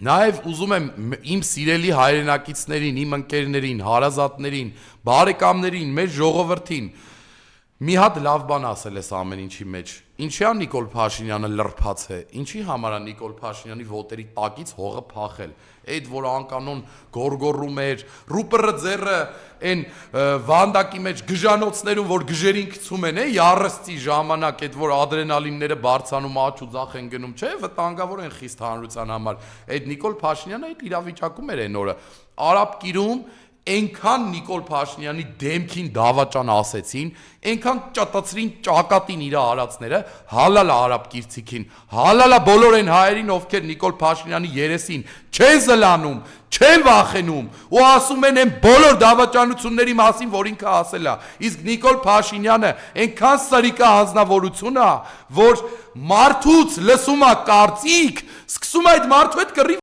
Նաև ուզում եմ իմ սիրելի հայրենակիցներին, իմ ընկերներին, հարազատներին, բարեկամներին, մեր ժողովրդին մի հատ լավ բան ասել ես ամեն ինչի մեջ։ Ինչի՞ է Նիկոլ Փաշինյանը լրփած է։ Ինչի համար է Նիկոլ Փաշինյանի ոտերի տակից հողը փախել։ Այդ որ անկանոն գորգորում էր, ռուպերը ձեռը այն վանդակի մեջ գժանոցներում որ գժերին գցում են, յարստի ժամանակ այդ որ ադրենալինները բարձանում աճ ու ձախ են գնում, չէ, վտանգավոր են խիստ հանրության համար։ Այդ Նիկոլ Փաշինյանը այդ իրավիճակում էր այն օրը։ Արաբկիրում այնքան Նիկոլ Փաշինյանի դեմքին դավաճան ասեցին, այնքան ճտացրին ճակատին իր արածները, հալալա արաբկիրցիքին, հալալա բոլոր այն հայերին, ովքեր Նիկոլ Փաշինյանի երեսին չեն զլանում, չեն վախենում ու ասում են այն բոլոր դավաճանությունների մասին, որ ինքը ասել է։ Իսկ Նիկոլ Փաշինյանը այնքան սրիկա հանձնավորություն է, որ մարդուց լսում է կարծիք, սկսում է այդ մարդու հետ կռիվ